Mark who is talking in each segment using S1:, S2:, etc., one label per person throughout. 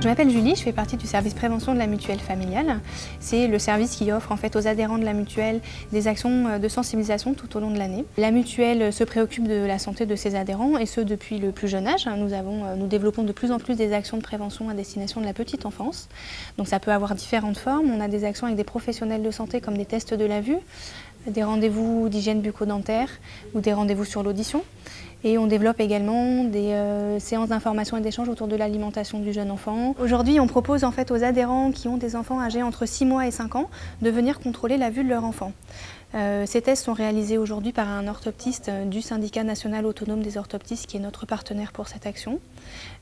S1: Je m'appelle Julie, je fais partie du service prévention de la mutuelle familiale. C'est le service qui offre en fait aux adhérents de la mutuelle des actions de sensibilisation tout au long de l'année. La mutuelle se préoccupe de la santé de ses adhérents et ce depuis le plus jeune âge. Nous développons de plus en plus des actions de prévention à destination de la petite enfance. Donc ça peut avoir différentes formes. On a des actions avec des professionnels de santé comme des tests de la vue, des rendez-vous d'hygiène bucco-dentaire ou des rendez-vous sur l'audition. Et on développe également des séances d'information et d'échange autour de l'alimentation du jeune enfant. Aujourd'hui, on propose en fait aux adhérents qui ont des enfants âgés entre 6 mois et 5 ans de venir contrôler la vue de leur enfant. Ces tests sont réalisés aujourd'hui par un orthoptiste du syndicat national autonome des orthoptistes qui est notre partenaire pour cette action.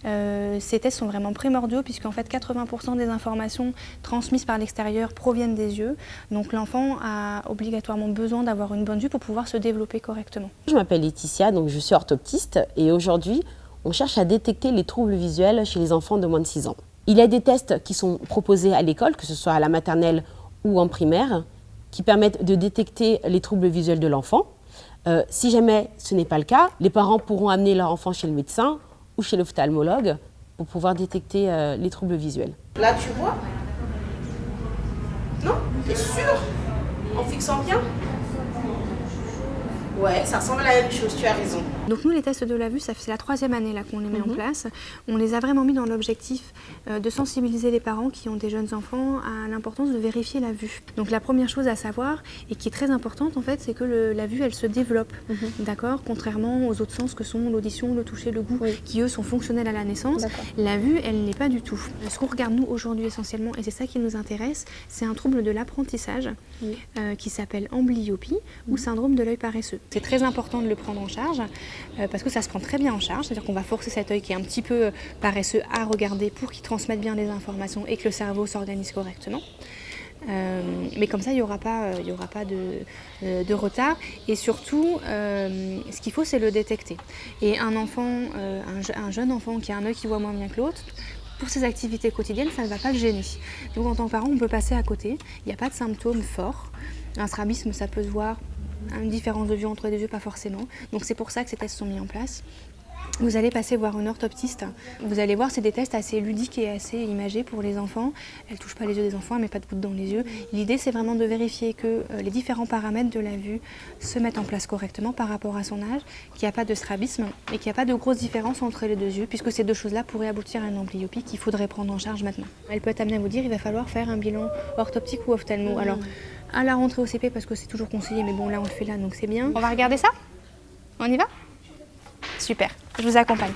S1: Ces tests sont vraiment primordiaux puisqu'en fait 80% des informations transmises par l'extérieur proviennent des yeux. Donc l'enfant a obligatoirement besoin d'avoir une bonne vue pour pouvoir se développer correctement.
S2: Je m'appelle Laetitia, donc je suis orthoptiste et aujourd'hui on cherche à détecter les troubles visuels chez les enfants de moins de 6 ans. Il y a des tests qui sont proposés à l'école, que ce soit à la maternelle ou en primaire, qui permettent de détecter les troubles visuels de l'enfant. Si jamais ce n'est pas le cas, les parents pourront amener leur enfant chez le médecin ou chez l'ophtalmologue pour pouvoir détecter les troubles visuels.
S3: Là, tu vois? Non? T'es sûr? En fixant bien? Ouais, ça ressemble à la même chose, tu as raison.
S1: Donc nous, les tests de la vue, ça fait la 3e année là qu'on les met en place. On les a vraiment mis dans l'objectif de sensibiliser les parents qui ont des jeunes enfants à l'importance de vérifier la vue. Donc la première chose à savoir, et qui est très importante en fait, c'est que la vue, elle se développe, d'accord? Contrairement aux autres sens que sont l'audition, le toucher, le goût, qui eux sont fonctionnels à la naissance. La vue, elle n'est pas du tout. Ce qu'on regarde nous aujourd'hui essentiellement, et c'est ça qui nous intéresse, c'est un trouble de l'apprentissage qui s'appelle amblyopie ou syndrome de l'œil paresseux. C'est très important de le prendre en charge parce que ça se prend très bien en charge, c'est-à-dire qu'on va forcer cet œil qui est un petit peu paresseux à regarder pour qu'il transmette bien les informations et que le cerveau s'organise correctement. Mais comme ça, il n'y aura pas de retard. Et surtout, ce qu'il faut, c'est le détecter. Et un jeune enfant qui a un œil qui voit moins bien que l'autre, pour ses activités quotidiennes, ça ne va pas le gêner. Donc en tant que parent, on peut passer à côté. Il n'y a pas de symptômes forts. Un strabisme, ça peut se voir. Une différence de vue entre les deux yeux, pas forcément. Donc c'est pour ça que ces tests sont mis en place. Vous allez passer voir une orthoptiste. Vous allez voir, c'est des tests assez ludiques et assez imagés pour les enfants. Elle ne touche pas les yeux des enfants, elle ne met pas de gouttes dans les yeux. L'idée, c'est vraiment de vérifier que les différents paramètres de la vue se mettent en place correctement par rapport à son âge, qu'il n'y a pas de strabisme et qu'il n'y a pas de grosse différence entre les deux yeux, puisque ces deux choses-là pourraient aboutir à une amblyopie qu'il faudrait prendre en charge maintenant. Elle peut être amenée à vous dire, il va falloir faire un bilan orthoptique ou ophtalmo. Alors, à la rentrée au CP, parce que c'est toujours conseillé, mais bon, là, on le fait là, donc c'est bien. On va regarder ça? On y va? Super, je vous accompagne.